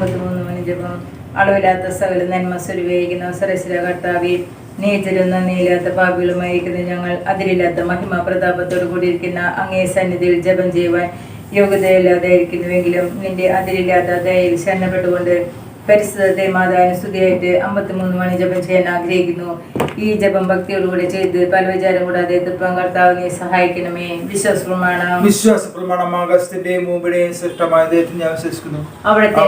53 മണി ജപം. അളവില്ലാത്ത സകല നന്മ സ്വരൂപിക്കുന്ന സരസ്വര കർത്താവേ, നീചരും നന്ദിയില്ലാത്ത പാപികളുമായിരിക്കുന്ന ഞങ്ങൾ അതിരില്ലാത്ത മഹിമ പ്രതാപത്തോടു കൂടിയിരിക്കുന്ന അങ്ങേ സന്നിധിയിൽ ജപം ചെയ്യുവാൻ യോഗ്യതയില്ലാതായിരിക്കുന്നുവെങ്കിലും നിന്റെ അതിരില്ലാത്ത ദയയിൽ ശരണപ്പെട്ടുകൊണ്ട് പരിശുദ്ധത്തെ മാതാവിന് സ്തുതിയായിട്ട് 53 മണി ജപം ചെയ്യാൻ ആഗ്രഹിക്കുന്നു. ഈ ജപം ഭക്തിയോടുകൂടി ചെയ്ത് പല വിചാരം കൂടാതെ തൃപ്തം കർത്താവിനെ സഹായിക്കണമേ. വിശ്വാസ പ്രമാണം ആകാശത്തിന്റെയും ഭൂമിയുടെയും സൃഷ്ടമായ ദൈവത്തിൽ ഞാൻ വിശ്വസിക്കുന്നു. അവിടുത്തെ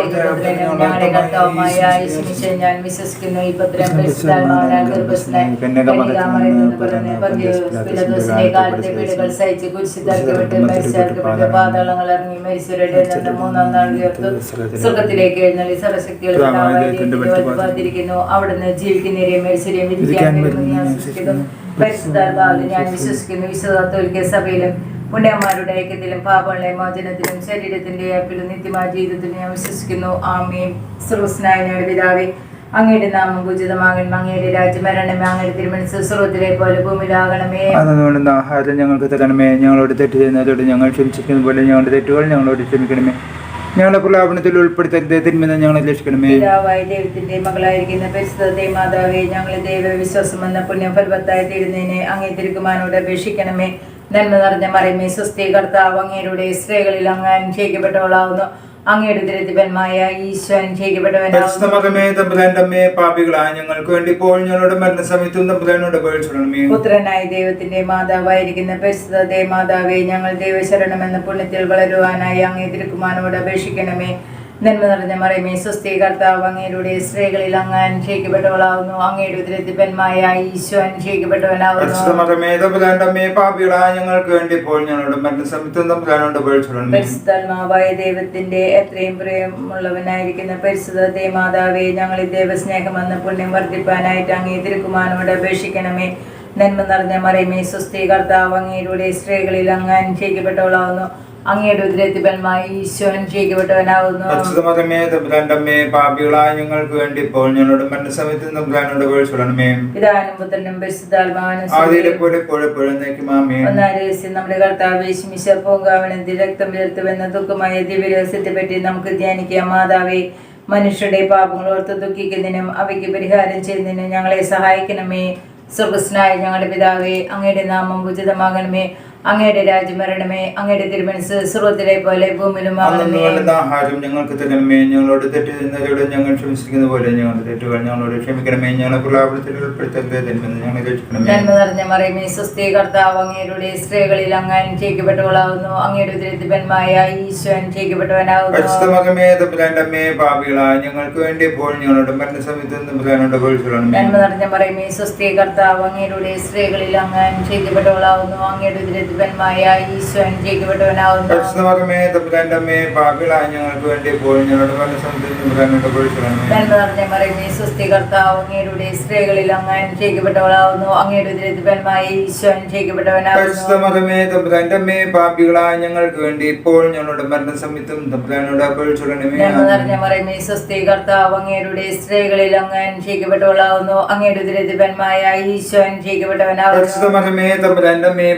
ഞങ്ങളുടെ കർത്താവുമായ യേശുമിശിഹായെ ഞാൻ വിശ്വസിക്കുന്നു. ഈ പത്രം പരിശുദ്ധാത്മാവിനാൽ ഗർഭസ്ഥനായി കന്യകാമറിയത്തിൽ പിറന്ന് പന്തിയോസ് പീലാത്തോസിന്റെ കാലത്തെ പീഡകൾ സഹിച്ച് കുരിശിൽ തറയ്ക്കപ്പെട്ട് മരിച്ചടക്കപ്പെട്ട് പാതാളങ്ങൾ ഇറങ്ങി മരിച്ചവരുടെ നിന്ന് മൂന്നാം നാൾ ഉയർത്തു സ്വർഗ്ഗത്തിലേക്ക് എഴുന്നള്ളി സർവശക്തികൾ അവിടുന്ന് ജീവിക്കുന്നവരെയും മരിച്ചവരെയും വിധിക്കാൻ ഞാൻ വിശ്വസിക്കുന്നു. പരിശുദ്ധാത്മാവിൽ ഞാൻ വിശ്വസിക്കുന്നു. വിശുദ്ധ കത്തോലിക്ക സഭയിലും പുണ്യന്മാരുടെ ഐക്യത്തിലും പാപങ്ങളുടെ മോചനത്തിലും ശരീരത്തിന്റെ അപ്പിലും നിത്യമായ ജീവിതത്തിലും ഞാൻ വിശ്വസിക്കുന്നു. ആമേൻ. സ്രോതസ്സനായ ഞങ്ങളുടെ പിതാവേ, അങ്ങയുടെ നാമം പൂജിതമാകണം. അങ്ങയുടെ രാജ്യം വരണമേ. അങ്ങയുടെ തിരുമനസ്സ് സ്വർഗ്ഗത്തിലെ പോലെ ഭൂമിയിലാകണമേ. അതുകൊണ്ട് ആഹാരം ഞങ്ങൾക്ക് തരണമേ. ഞങ്ങളോട് തെറ്റ് ചെയ്യുന്നതോട് ഞങ്ങൾ ക്ഷമിച്ചിരിക്കുന്ന പോലെ ഞങ്ങളുടെ തെറ്റുകൾ ഞങ്ങളോട് ക്ഷമിക്കണമേ. ഞങ്ങളുടെ പ്രലാപനത്തിൽ ഉൾപ്പെടുത്തരുത്, തിന്മ ഞങ്ങളെ രക്ഷിക്കണമേ. പിതാവായ ദൈവത്തിന്റെ മകളായിരിക്കുന്ന പരിശുദ്ധ മാതാവേ, ഞങ്ങളെ ദൈവവിശ്വാസം എന്ന പുണ്യഫലവത്തായി തീരുന്നതിനെ അങ്ങേ തിരുക്കുമാനോട് അപേക്ഷിക്കണമേ. നന്മ നിറഞ്ഞ മറിയമേ, സ്വസ്തി, കർത്താവ് അങ്ങയുടെ സ്ത്രീകളിൽ അങ്ങ് അനുഗ്രഹിക്കപ്പെട്ടവളാവുന്നു. അങ്ങയുടെ ദരിദ്രന്മായ ഈശോ അനുഗ്രഹിക്കപ്പെട്ടവനാവുന്നു. പാപികളായ ഞങ്ങൾക്ക് വേണ്ടി ഇപ്പോൾ ഞങ്ങളുടെ മരണസമയത്തും തമ്പുരാനോട് അപേക്ഷിക്കണമേ. പുത്രനായ ദൈവത്തിന്റെ മാതാവായിരിക്കുന്ന പരിശുദ്ധ മാതാവേ, ഞങ്ങൾ ദൈവശരണമെന്ന പുണ്യത്തിൽ വളരുവാനായി അങ്ങേ തിരുക്കുമാനോട് അപേക്ഷിക്കണമേ. നന്മ നിറഞ്ഞ മറിയമേ, സ്വസ്തി, കർത്താവ് അങ്ങയുടെ സ്ത്രീകളിൽ അങ്ങ് അനുഗ്രഹിക്കപ്പെട്ടവളാവുന്നു. അങ്ങയുടെ ദരിദ്രന്മായ ഈശോ അനുഗ്രഹിക്കപ്പെട്ടവനാവുന്നു. പാപികളായ ഞങ്ങൾക്ക് വേണ്ടി ഇപ്പോൾ ഞങ്ങളുടെ മരണസമയത്തും തമ്പുരാനോട് അപേക്ഷിക്കണമേ. പരിശുദ്ധാത്മാവായ ദൈവത്തിന്റെ എത്രയും പ്രിയമുള്ളവനായിരിക്കുന്ന പരിശുദ്ധ മാതാവേ, ഞങ്ങളിൽ ദൈവസ്നേഹം എന്ന പുണ്യം വർദ്ധിപ്പാനായിട്ട് അങ്ങേ തിരുക്കുമാനോട് അപേക്ഷിക്കണമേ. നന്മ നിറഞ്ഞ മറിയമേ, സ്വസ്തി, കർത്താവ് അങ്ങയുടെ സ്ത്രീകളിൽ അങ്ങ് അനുഗ്രഹിക്കപ്പെട്ടവളാവുന്നു. അങ്ങയുടെ ഉദരത്തിഫലമായ ഈശോ അനുഗ്രഹിക്കപ്പെട്ടവനാവുന്നു. പാപികളായ ഞങ്ങൾക്ക് വേണ്ടി ഇപ്പോൾ ഞങ്ങളുടെ മരണസമയത്ത് തമ്പുരാനോട് അപേക്ഷിക്കണമേ. പിതാവിനും പുത്രനും പരിശുദ്ധാത്മാവിനും നമ്മുടെ കർത്താവ് യേശുമിശിഹാ പൂങ്കാവനത്തിൽ രക്തം വീർത്തുവെന്ന ദുഃഖമായ ദിവ്യരഹസ്യത്തെ പറ്റി നമുക്ക് ധ്യാനിക്കാം. മാതാവേ, മനുഷ്യരുടെ പാപങ്ങൾ ഓർത്ത് ദുഃഖിക്കുന്നതിനും അവയ്ക്ക് പരിഹാരം ചെയ്യുന്നതിനും ഞങ്ങളെ സഹായിക്കണമേ. സ്വർഗ്ഗസ്ഥനായ ഞങ്ങളുടെ പിതാവേ, അങ്ങയുടെ നാമം ഉചിതമാകണമേ. അങ്ങയുടെ രാജ്യം വരണമേ. അങ്ങയുടെ തിരുമനസ്സ് സ്വർഗ്ഗത്തിലെ പോലെ ഭൂമിയിലും ആകണമേ. ആഹാരം ഞങ്ങൾക്ക് തരണമേ. ഞങ്ങളോട് തെറ്റ് ചെയ്യുന്നവരോട് ഞങ്ങൾ ക്ഷമിച്ചിരിക്കുന്ന പോലെ ഞങ്ങളുടെ തെറ്റുകൾ ഞങ്ങളോട് ക്ഷമിക്കണമേ. ഞങ്ങളെ പ്രലാപനത്തിൽ ഉൾപ്പെടുത്തരുത്, ഞങ്ങളെ രക്ഷിക്കണമേ. നന്മ നിറഞ്ഞ മറിയമേ, സ്വസ്തി, കർത്താവ് അങ്ങയുടെ സ്ത്രീകളിൽ അങ്ങ് അനുഗ്രഹിക്കപ്പെട്ടവളാവുന്നു. അങ്ങയുടെ ഉദരത്തിഫലമായ ഈശോ അനുഗ്രഹിക്കപ്പെട്ടവനാവുന്നു. പാപികളായ ഞങ്ങൾക്ക് വേണ്ടി ഇപ്പോൾ ഞങ്ങളുടെ മരണസമയത്ത് തമ്പുരാനോട് അപേക്ഷിക്കണമേ. നന്മ നിറഞ്ഞ മറിയമേ, സ്വസ്തി, കർത്താവ് അങ്ങയുടെ സ്ത്രീകളിൽ അങ്ങ് അനുഗ്രഹിക്കപ്പെട്ടവളാവുന്നു. അങ്ങയുടെ ഉദരത്തിഫലമായ ഈശോ അനുഗ്രഹിക്കപ്പെട്ടവനാവുന്നു. പാപികളായ ഞങ്ങൾക്ക് വേണ്ടി ഇപ്പോൾ ഞങ്ങളുടെ മരണസമയത്ത് തമ്പുരാനോട് അപേക്ഷിക്കണമേ. നന്മ നിറഞ്ഞ മറിയമേ, സ്വസ്തി, കർത്താവ് അങ്ങയുടെ സ്ത്രീകളിൽ അങ്ങ് അനുഗ്രഹിക്കപ്പെട്ടവളാവുന്നു. അങ്ങയുടെ ഉദരത്തിഫലമായ ഈശോ അനുഗ്രഹിക്കപ്പെട്ടവനാവുന്നു. പാപികളായ ഞങ്ങൾക്ക് വേണ്ടി ഇപ്പോൾ ഞങ്ങളുടെ മരണസമയത്തും തമ്പുരാനോട് അപേക്ഷിക്കണമേ. നന്മ നിറഞ്ഞ മറിയമേ, സ്വസ്തി, കർത്താവ് അങ്ങയുടെ സ്ത്രീകളിൽ അങ്ങ് അനുഗ്രഹിക്കപ്പെട്ടവളാവുന്നു. അങ്ങയുടെ ഉദരത്തിഫലമായ ഈശോ അനുഗ്രഹിക്കപ്പെട്ടവനാവുന്നു.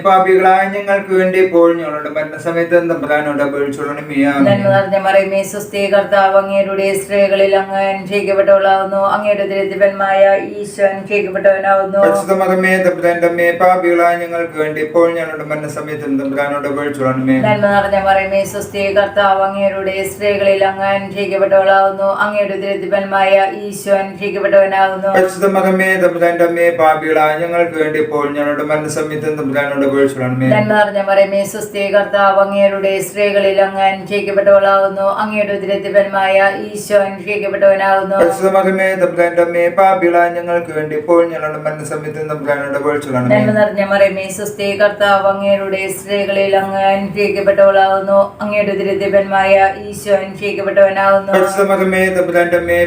പാപികളായ ഞങ്ങൾക്ക് വേണ്ടി ഇപ്പോൾ ഞങ്ങളുടെ മരണസമയത്ത് തമ്പുരാനോട് അപേക്ഷിക്കണമേ. നന്മ നിറഞ്ഞ മറിയമേ, സ്വസ്തി, കർത്താവ് അങ്ങയുടെ സ്ത്രീകളിൽ അങ്ങ് അനുഗ്രഹിക്കപ്പെട്ടവളാവുന്നു. അങ്ങയുടെ ഉദരത്തിഫലമായ ഈശോ അനുഗ്രഹിക്കപ്പെട്ടവനാവുന്നു. പാപികളായ ഞങ്ങൾക്ക് വേണ്ടി ഇപ്പോൾ ഞങ്ങളുടെ മരണസമയത്ത് തമ്പുരാനോട് അപേക്ഷിക്കണമേ. നന്മ നിറഞ്ഞ മറിയമേ, സ്വസ്തി, കർത്താവ് അങ്ങയുടെ സ്ത്രീകളിൽ അങ്ങ് അനുഗ്രഹിക്കപ്പെട്ടവളാവുന്നു. അങ്ങയുടെ ഉദരത്തിഫലമായ ഈശോ അനുഗ്രഹിക്കപ്പെട്ടവനാവുന്നു. പാപികളായ ഞങ്ങൾക്ക് വേണ്ടി ഇപ്പോൾ ഞങ്ങളുടെ മരണസമയത്ത് തമ്പുരാനോട് അപേക്ഷിക്കണമേ. നന്മ നിറഞ്ഞ മറിയമേ, സ്വസ്തി, കർത്താവ് അങ്ങയുടെ സ്ത്രീകളിൽ അങ്ങ് അനുഗ്രഹിക്കപ്പെട്ടവളാവുന്നു. അങ്ങയുടെ ഉദരത്തിഫലമായ ഈശോ അനുഗ്രഹിക്കപ്പെട്ടവനാവുന്നു. പാപികളായ ഞങ്ങൾക്ക് വേണ്ടി ഇപ്പോൾ ഞങ്ങളുടെ മരണസമയത്ത് തമ്പുരാനോട് അപേക്ഷിക്കണമേ. നന്മ നിറഞ്ഞ മറിയമേ, സ്വസ്തി, കർത്താവ് അങ്ങയുടെ സ്ത്രീകളിൽ അങ്ങ് അനുഗ്രഹിക്കപ്പെട്ടവളാവുന്നു. അങ്ങയുടെ ഉദരത്തിഫലമായ ഈശോ അനുഗ്രഹിക്കപ്പെട്ടവനാവുന്നു.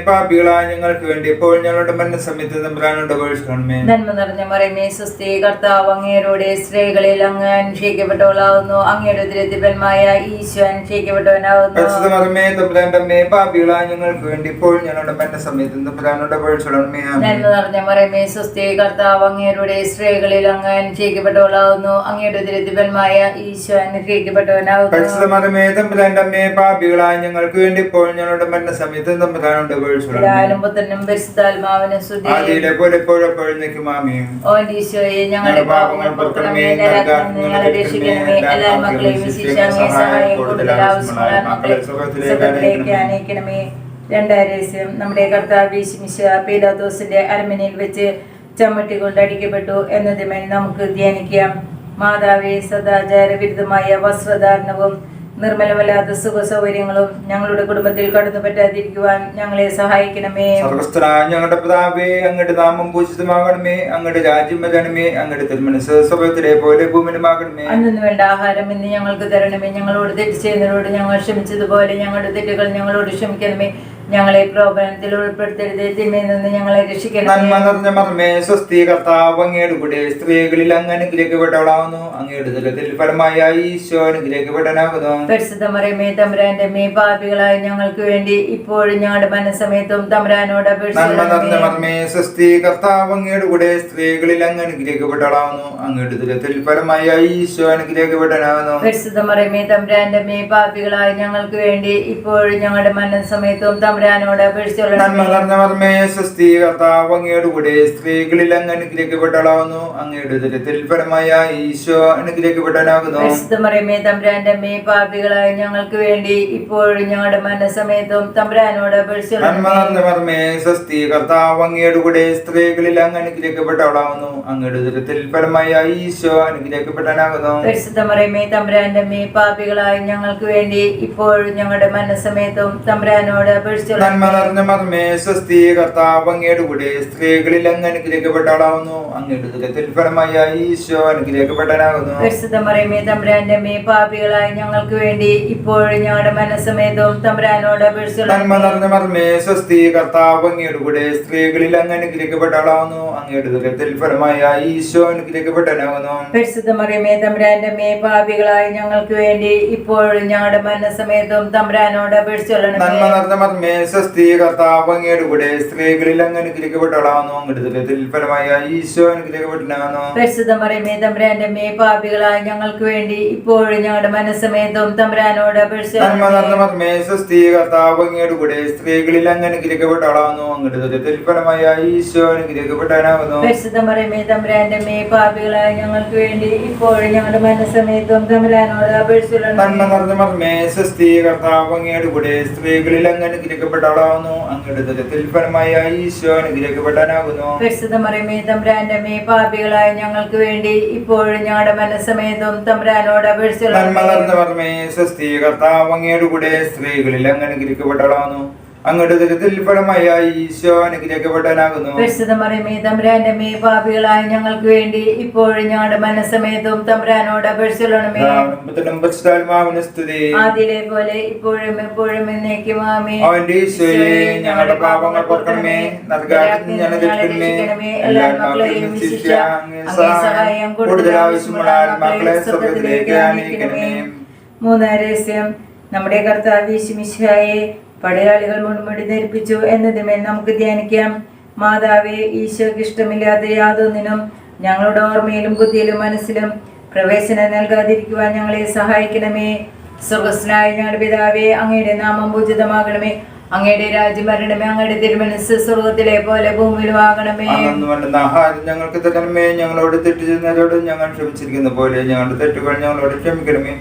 പാപികളായ ഞങ്ങൾക്ക് വേണ്ടി ഇപ്പോൾ ഞങ്ങളുടെ മരണസമയത്ത് തമ്പുരാനോട് അപേക്ഷിക്കണമേ. നന്മ നിറഞ്ഞ മറിയമേ, സ്വസ്തി, കർത്താവ് അങ്ങയുടെ സ്ത്രീകളിൽ അങ്ങ് അങ്ങ് അനുഗ്രഹിക്കപ്പെട്ടവളാവുന്നു. അങ്ങയുടെ ഉദരത്തിൻ ഫലമായ ഈശോ അനുഗ്രഹിക്കപ്പെട്ടവനാവുന്നു. പരിശുദ്ധ മറിയമേ തമ്പുരാന്റെ അമ്മേ, പാപികളായ ഞങ്ങൾക്ക് വേണ്ടി ഇപ്പോൾ ഞങ്ങളുടെ മരണസമയത്തും തമ്പുരാനോട് അപേക്ഷിച്ചുകൊള്ളണമേ. ആമേൻ. നന്മ നിറഞ്ഞ മറിയമേ സ്വസ്തി, കർത്താവ് അങ്ങയുടെ സ്ത്രീകളിൽ അങ്ങ് അനുഗ്രഹിക്കപ്പെട്ടവളാവുന്നു. അങ്ങയുടെ ഉദരത്തിൻ ഫലമായ ഈശോ അനുഗ്രഹിക്കപ്പെട്ടവനാവുന്നു. പരിശുദ്ധ മറിയമേ തമ്പുരാന്റെ അമ്മേ, പാപികളായ ഞങ്ങൾക്ക് വേണ്ടി ഇപ്പോൾ ഞങ്ങളുടെ മരണസമയത്തും തമ്പുരാനോട് അപേക്ഷിച്ചുകൊള്ളണമേ. പിതാവിനും പുത്രനും പരിശുദ്ധാത്മാവിനും സ്തുതി. ആദിയിലെ പോലെ എപ്പോഴും നിൽക്കും. ആമേൻ. ഓ ഈശോയെ, ഞങ്ങളുടെ പാപങ്ങൾ പൊറുക്കണമേ, നരകത്തിൽ നിന്ന് ഞങ്ങളെ രക്ഷിക്കണമേ. എല്ലാ മക്കളെയും വിശിഷ്യാമേ സഹായം കൂടുതൽ ആവശ്യമുള്ള മക്കളെ സുഖത്തിലേക്ക് അനയിക്കണമേ. രണ്ടാം രഹസ്യം, നമ്മുടെ കർത്താവ് യേശുമിശിഹാ പീലാത്തോസിന്റെ അരമനയിൽ വെച്ച് ചമ്മട്ടി കൊണ്ട് അടിക്കപ്പെട്ടു എന്നതിന്മേൽ നമുക്ക് ധ്യാനിക്കാം. മാതാവേ, സദാചാര വിരുദ്ധമായ വസ്ത്രധാരണവും നിർമ്മലമല്ലാത്ത സുഖ സൗകര്യങ്ങളും ഞങ്ങളുടെ കുടുംബത്തിൽ കടന്നു പറ്റാതിരിക്കുവാൻ ഞങ്ങളെ സഹായിക്കണമേ. സർവ്വസ്ഥനായ ഞങ്ങളുടെ പിതാവേ, അങ്ങയുടെ നാമം പൂജിതമാകണമേ. അങ്ങയുടെ രാജ്യം വരണമേ. അങ്ങയുടെ തിരുമനസ്സ് സ്വർഗ്ഗത്തിലെ പോലെ ഭൂമിയിലുമാകണമേ. അന്നു വേണ്ട ആഹാരം ഇന്ന് ഞങ്ങൾക്ക് തരണമേ. ഞങ്ങളോട് തെറ്റ് ചെയ്യുന്നവരോട് ഞങ്ങൾ ക്ഷമിച്ചതുപോലെ ഞങ്ങളുടെ തെറ്റുകൾ ഞങ്ങളോട് ക്ഷമിക്കണമേ. ഞങ്ങളെ പ്രലോഭനത്തിൽ ഉൾപ്പെടുത്തരുതേ, തിന്മയിൽ നിന്ന് ഞങ്ങളെ രക്ഷിക്കണമേ. നന്മ നിറഞ്ഞ മറിയമേ സ്വസ്തി, കർത്താവ് അങ്ങയുടെ കൂടെ സ്ത്രീകളിൽ അങ്ങ് അനുഗ്രഹിക്കപ്പെട്ടവളാവുന്നു. അങ്ങയുടെ ഉദരത്തിൽ ഫലമായ ഈശോ അനുഗ്രഹിക്കപ്പെട്ടവനാകുന്നു. പരിശുദ്ധ മറിയമേ തമ്പുരാന്റെ അമ്മേ, പാപികളായ ഞങ്ങൾക്ക് വേണ്ടി ഇപ്പോഴും ഞങ്ങളുടെ മനസ്സമയത്തും തമ്പുരാനോട് നന്മ നിറഞ്ഞ അപേക്ഷിക്കണമേ. മറിയമേ സ്വസ്തി, കർത്താവ് അങ്ങയുടെ കൂടെ സ്ത്രീകളിൽ അങ്ങ് അനുഗ്രഹിക്കപ്പെട്ടവളാവുന്നു. അങ്ങയുടെ ഉദരത്തിൽ ഫലമായ ഈശോ അനുഗ്രഹിക്കപ്പെട്ടവനാകുന്നു. പരിശുദ്ധ മറിയമേ തമ്പുരാന്റെ അമ്മേ, പാപികളായ ഞങ്ങൾക്ക് വേണ്ടി ഇപ്പോഴും ഞങ്ങളുടെ മനസ്സമയത്തും തമ്പുരാനോട് നന്മ അപേക്ഷിക്കണമേ. നിറഞ്ഞ മറിയമേ സ്വസ്തി, കർത്താവ് അങ്ങയുടെ കൂടെ സ്ത്രീകളിൽ അങ്ങ് അനുഗ്രഹിക്കപ്പെട്ടവളാവുന്നു. അങ്ങയുടെ ഉദരത്തിൽ ഫലമായ ഈശോ അനുഗ്രഹിക്കപ്പെട്ടവനാകുന്നു. പരിശുദ്ധ മറിയമേ തമ്പുരാന്റെ അമ്മേ, പാപികളായ ഞങ്ങൾക്ക് വേണ്ടി ഇപ്പോഴും ഞങ്ങളുടെ മനസ്സമയത്തും തമ്പുരാനോട് നന്മ അപേക്ഷിക്കണമേ. നിറഞ്ഞ മറിയമേ സ്വസ്തി, കർത്താവ് അങ്ങയുടെ കൂടെ സ്ത്രീകളിൽ അങ്ങ് അനുഗ്രഹിക്കപ്പെട്ടവളാവുന്നു. അങ്ങയുടെ ഉദരത്തിൽ ഫലമായ ഈശോ അനുഗ്രഹിക്കപ്പെട്ടവനാകുന്നു. പരിശുദ്ധ മറിയമേ തമ്പുരാന്റെ അമ്മേ, പാപികളായ ഞങ്ങൾക്ക് വേണ്ടി ഇപ്പോഴും ഞങ്ങളുടെ മനസ്സമയത്തും തമ്പുരാനോട് നന്മ നിറഞ്ഞ മറിയമേ സ്വസ്തി, കർത്താവ് അങ്ങയുടെ കൂടെ സ്ത്രീകളിൽ അങ്ങ് അനുഗ്രഹിക്കപ്പെട്ടവളാവുന്നു. അങ്ങയുടെ ഉദരത്തിൽ ഫലമായ ഈശോ അനുഗ്രഹിക്കപ്പെട്ടവനാകുന്നു. പരിശുദ്ധ മറിയമേ തമ്പുരാന്റെ അമ്മേ, പാപികളായ ഞങ്ങൾക്ക് വേണ്ടി ഇപ്പോഴും ഞങ്ങളുടെ മനസ്സമയത്തും തമ്പുരാനോട് നന്മ നിറഞ്ഞ മറിയമേ സ്വസ്തി, കർത്താവ് അങ്ങയുടെ കൂടെ സ്ത്രീകളിൽ അങ്ങ് അനുഗ്രഹിക്കപ്പെട്ടവളാവുന്നു. അങ്ങയുടെ ഉദരത്തിൽ ഫലമായ ഈശോ അനുഗ്രഹിക്കപ്പെട്ടവനാകുന്നു. പരിശുദ്ധ മറിയമേ തമ്പുരാന്റെ അമ്മേ, പാപികളായ ഞങ്ങൾക്ക് വേണ്ടി ഇപ്പോഴും ഞങ്ങളുടെ മനസ്സമയത്തും തമ്പുരാനോട് നന്മ നിറഞ്ഞ മറിയമേ സ്വസ്തി, കർത്താവ് അങ്ങയുടെ കൂടെ സ്ത്രീകളിൽ അങ്ങ് അനുഗ്രഹിക്കപ്പെട്ടവളാവുന്നു. അങ്ങയുടെ ഉദരത്തിൽ ഫലമായ ഈശോ അനുഗ്രഹിക്കപ്പെട്ടവനാകുന്നു. പരിശുദ്ധ മറിയമേ തമ്പുരാന്റെ അമ്മേ, പാപികളായ ഞങ്ങൾക്ക് വേണ്ടി ഇപ്പോഴും ഞങ്ങളുടെ മനസ്സമയത്തും തമ്പുരാനോട് നന്മ നിറഞ്ഞ മറിയമേ സ്വസ്തി, കർത്താവ് അങ്ങയുടെ കൂടെ സ്ത്രീകളിൽ അങ്ങ് അനുഗ്രഹിക്കപ്പെട്ടവളാവുന്നു. അങ്ങയുടെ ഉദരത്തിൽ ഫലമായ ഈശോ അനുഗ്രഹിക്കപ്പെട്ടവനാകുന്നു. പരിശുദ്ധ മറിയമേ തമ്പുരാന്റെ അമ്മേ, പാപികളായ ഞങ്ങൾക്ക് വേണ്ടി ഇപ്പോഴും ഞങ്ങളുടെ മനസ്സമയത്തും തമ്പുരാനോട് നന്മ നിറഞ്ഞ മറിയമേ സ്വസ്തി, കർത്താവ് അങ്ങയുടെ കൂടെ സ്ത്രീകളിൽ അങ്ങ് അനുഗ്രഹിക്കപ്പെട്ടവളാവുന്നു. അങ്ങയുടെ ഉദരത്തിൽ ഫലമായ ഈശോ അനുഗ്രഹിക്കപ്പെട്ടവനാകുന്നു. പരിശുദ്ധ മറിയമേ തമ്പുരാന്റെ അമ്മേ, പാപികളായ ഞങ്ങൾക്ക് വേണ്ടി ഇപ്പോഴും ഞങ്ങളുടെ മനസ്സമയത്തും തമ്പുരാനോട് നന്മ നിറഞ്ഞ മറിയമേ സ്വസ്തി, കർത്താവ് അങ്ങയുടെ കൂടെ സ്ത്രീകളിൽ അങ്ങ് അനുഗ്രഹിക്കപ്പെട്ടവളാവുന്നു. അങ്ങയുടെ ഉദരത്തിൽ ഫലമായ ഈശോ അനുഗ്രഹിക്കപ്പെട്ടവനാകുന്നു. പരിശുദ്ധ മറിയമേ തമ്പുരാന്റെ അമ്മേ, പാപികളായ ഞങ്ങൾക്ക് വേണ്ടി ഇപ്പോഴും ഞങ്ങളുടെ മനസ്സമയത്തും തമ്പുരാനോട് അപേക്ഷിക്കണമേ. ആദിയിലെ പോലെ ഇപ്പോഴും എപ്പോഴും എന്നേക്കും ആമേൻ. അവന്റെ ഈശോയെ, ഞങ്ങളുടെ പാപങ്ങൾ പൊറുക്കണമേ, നരകത്തിൽ നിന്ന് ഞങ്ങളെ രക്ഷിക്കണമേ. എല്ലാ മക്കളെയും വിശിഷ്യ അങ്ങേ സഹായം കൂടുതൽ ആവശ്യമുള്ള ആത്മാക്കളെ സ്വർഗ്ഗത്തിലേക്ക് ആനയിക്കണമേ. മൂന്നാം രഹസ്യം, നമ്മുടെ കർത്താവ് യേശുമിശിഹായെ പടയാളികൾ മുൻമുടി ധരിപ്പിച്ചു എന്നതിന്മേൽ നമുക്ക് ധ്യാനിക്കാം. മാതാവേ, ഈശോയ്ക്ക് ഇഷ്ടമില്ലാത്ത യാതൊന്നിനും ഞങ്ങളുടെ ഓർമ്മയിലും ബുദ്ധിയിലും മനസ്സിലും പ്രവേശനം നൽകാതിരിക്കുവാൻ ഞങ്ങളെ സഹായിക്കണമേ. സ്വർഗ്ഗസ്ഥനായ ഞങ്ങളുടെ പിതാവേ, അങ്ങയുടെ നാമം പൂജിതമാകണമേ. അങ്ങയുടെ രാജ്യം വരണമേ. അങ്ങയുടെ തിരുമനസ്സ് സ്വർഗ്ഗത്തിലെ പോലെ ഭൂമിയിലുമാകണമേ. ആഹാരം ഞങ്ങൾക്ക് തരണമേ. ഞങ്ങളോട് തെറ്റ് ചെയ്യുന്നവരോട് ഞങ്ങൾ ക്ഷമിച്ചിരിക്കുന്ന പോലെ ഞങ്ങളുടെ തെറ്റുകൾ ഞങ്ങളോട് ക്ഷമിക്കണമേ.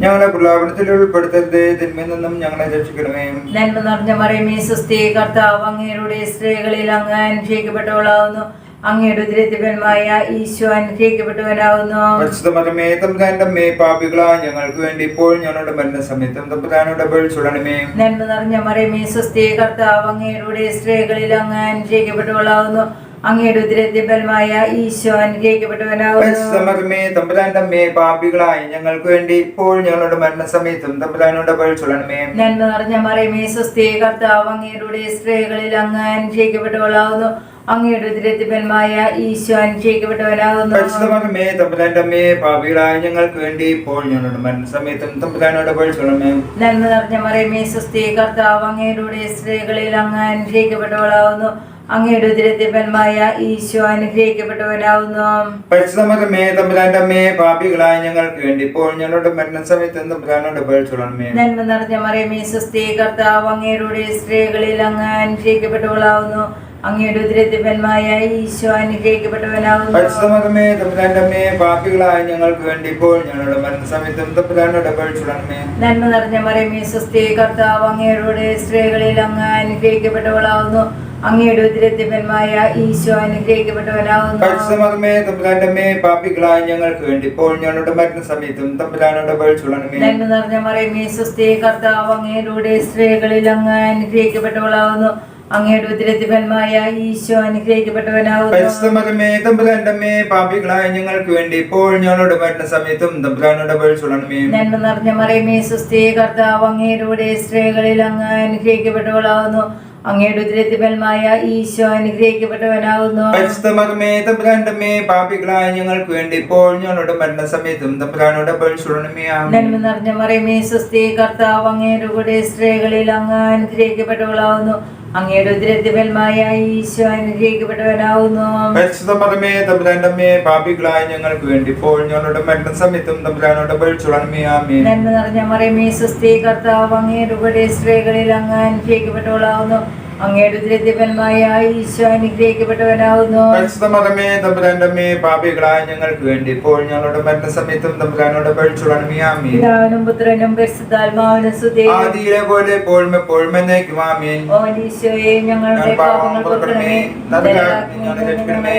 ഞങ്ങളെ പ്രലോഭനത്തിൽ ഉൾപ്പെടുത്തരുതേ, തിന്മയിൽ നിന്നും ഞങ്ങളെ രക്ഷിക്കണമേ. നന്മ നിറഞ്ഞ മറിയമേ സ്വസ്തി, കർത്താവ് അങ്ങയുടെ സ്ത്രീകളിൽ അങ്ങ് അനുഗ്രഹിക്കപ്പെട്ടവളാവുന്നു. അങ്ങയുടെ ഉദരത്തിൻ ഫലമായ ഈശോ അനുഗ്രഹിക്കപ്പെട്ടവനാവുന്നു. പരിശുദ്ധ മറിയമേ തമ്പുരാന്റെ അമ്മേ, പാപികളായ ഞങ്ങൾക്ക് വേണ്ടി ഇപ്പോൾ ഞങ്ങളുടെ മരണസമയത്തും തമ്പുരാനോട് അപേക്ഷിച്ചുകൊള്ളണമേ. നന്മ നിറഞ്ഞ മറിയമേ സ്വസ്തി, കർത്താവ് അങ്ങയുടെ സ്ത്രീകളിൽ അങ്ങ് അനുഗ്രഹിക്കപ്പെട്ടവളാവുന്നു. അങ്ങയുടെ ഉദരത്തിൻ ഫലമായ ഈശോ അനുഗ്രഹിക്കപ്പെട്ടവനാവുന്നു. പരിശുദ്ധ മറിയമേ തമ്പുരാന്റെ അമ്മേ, പാപികളായ ഞങ്ങൾക്ക് വേണ്ടി ഇപ്പോൾ ഞങ്ങളുടെ മരണസമയത്തും തമ്പുരാനോട് അപേക്ഷിച്ചുകൊള്ളണമേ. നന്മ നിറഞ്ഞ മറിയമേ സ്വസ്തി, കർത്താവ് അങ്ങയുടെ സ്ത്രീകളിൽ അങ്ങ് അനുഗ്രഹിക്കപ്പെട്ടവളാവുന്നു. അങ്ങയുടെ ഉദരത്തിൻ ഫലമായ ഈശോ അനുഗ്രഹിക്കപ്പെട്ടവനാകുന്നു. പരിശുദ്ധമേ തമ്പുരാന്റെ അമ്മേ, പാപികളായ ഞങ്ങൾക്ക് വേണ്ടി ഇപ്പോൾ ഞങ്ങളുടെ മരണസമയത്തും തമ്പുരാനോട് അപേക്ഷിക്കണമേ. നന്മ നിറഞ്ഞ മറിയമേ, സ്വസ്തി, കർത്താവ് അങ്ങയുടെ സ്ത്രീകളിൽ അങ്ങ് അനുഗ്രഹിക്കപ്പെട്ടവളാവുന്നു. അങ്ങയുടെ ഉദരത്തിൻ ഫലമായ ഈശോ അനുഗ്രഹിക്കപ്പെട്ടവനാകുന്നു. പരിശുദ്ധമേ തമ്പുരാന്റെ അമ്മേ, പാപികളായ ഞങ്ങൾക്ക് വേണ്ടി ഇപ്പോൾ ഞങ്ങളുടെ മരണസമയത്തും തമ്പുരാനോട് അപേക്ഷിക്കണമേ. നന്മ നിറഞ്ഞ മറിയമേ, സ്വസ്തി, കർത്താവ് അങ്ങയുടെ സ്ത്രീകളിൽ അങ്ങ് അനുഗ്രഹിക്കപ്പെട്ടവളാവുന്നു. അങ്ങയുടെ ഉദരത്തിൻ ഫലമായ ഈശോ അനുഗ്രഹിക്കപ്പെട്ടവനാകുന്നു. പരിശുദ്ധമേ തമ്പുരാന്റെ അമ്മേ, പാപികളായ ഞങ്ങൾക്ക് വേണ്ടി ഇപ്പോൾ ഞങ്ങളുടെ മരണസമയത്തും തമ്പുരാനോട് അപേക്ഷിക്കണമേ. നന്മ നിറഞ്ഞ മറിയമേ, സ്വസ്തി, കർത്താവ് അങ്ങയുടെ സ്ത്രീകളിൽ അങ്ങ് അനുഗ്രഹിക്കപ്പെട്ടവളാവുന്നു. അങ്ങയുടെ ഉദരത്തിൻ ഫലമായ ഈശോ അനുഗ്രഹിക്കപ്പെട്ടവനാകുന്നു. പരിശുദ്ധമേ തമ്പുരാന്റെ അമ്മേ, പാപികളായ ഞങ്ങൾക്ക് വേണ്ടി ഇപ്പോൾ ഞങ്ങളുടെ മരണസമയത്തും തമ്പുരാനോട് അപേക്ഷിക്കണമേ. നന്മ നിറഞ്ഞ മറിയമേ, സ്വസ്തി, കർത്താവ് അങ്ങയുടെ സ്ത്രീകളിൽ അങ്ങ് അനുഗ്രഹിക്കപ്പെട്ടവളാവുന്നു. അങ്ങയുടെ ഉദരത്തിൻ ഫലമായ ഈശോ അനുഗ്രഹിക്കപ്പെട്ടവനാകുന്നു. പരിശുദ്ധമേ തമ്പുരാന്റെ അമ്മേ, പാപികളായ ഞങ്ങൾക്ക് വേണ്ടി ഇപ്പോൾ ഞങ്ങളുടെ മരണസമയത്തും തമ്പുരാനോട് അപേക്ഷിക്കണമേ. നന്മ നിറഞ്ഞ മറിയമേ, സ്വസ്തി, കർത്താവ് അങ്ങയുടെ സ്ത്രീകളിൽ അങ്ങ് അനുഗ്രഹിക്കപ്പെട്ടവളാവുന്നു. അങ്ങയുടെ ഉദരത്തിൻ ഫലമായ ഈശോ അനുഗ്രഹിക്കപ്പെട്ടവനാകുന്നു. പരിശുദ്ധമേ തമ്പുരാന്റെ അമ്മേ, പാപികളായ ഞങ്ങൾക്ക് വേണ്ടി ഇപ്പോൾ ഞങ്ങളുടെ മരണസമയത്തും തമ്പുരാനോട് അപേക്ഷിക്കണമേ. നന്മ നിറഞ്ഞ മറിയമേ, സ്വസ്തി, കർത്താവ് അങ്ങയുടെ സ്ത്രീകളിൽ അങ്ങ് അനുഗ്രഹിക്കപ്പെട്ടവളാവുന്നു. അങ്ങയുടെ ഉദരത്തിൻ ഫലമായ ഈശോ അനുഗ്രഹിക്കപ്പെട്ടവനാകുന്നു. പരിശുദ്ധമേ തമ്പുരാന്റെ അമ്മേ, പാപികളായ ഞങ്ങൾക്ക് വേണ്ടി ഇപ്പോൾ ഞങ്ങളുടെ മരണസമയത്തും തമ്പുരാനോട് അപേക്ഷിക്കണമേ. നന്മ നിറഞ്ഞ മറിയമേ, സ്വസ്തി, കർത്താവ് അങ്ങയുടെ സ്ത്രീകളിൽ അങ്ങ് അനുഗ്രഹിക്കപ്പെട്ടവളാവുന്നു. അങ്ങയുടെ ഉദരത്തിൻ ഫലമായ ഈശോ അനുഗ്രഹിക്കപ്പെട്ടവനാകുന്നു. പരിശുദ്ധമേ തമ്പുരാന്റെ അമ്മേ, പാപികളായ ഞങ്ങൾക്ക് വേണ്ടി ഇപ്പോൾ ഞങ്ങളുടെ മരണസമയത്തും തമ്പുരാനോട് അപേക്ഷിക്കണമേ. പിതാവിനും പുത്രനും പരിശുദ്ധാത്മാവിനും സ്തുതി. ആദിയിലെ പോലെ എപ്പോഴും എപ്പോഴും എന്നേക്കും ആമേൻ. ഓ ഈശോയെ, ഞങ്ങളുടെ പാപങ്ങൾ പൊറുക്കണമേ,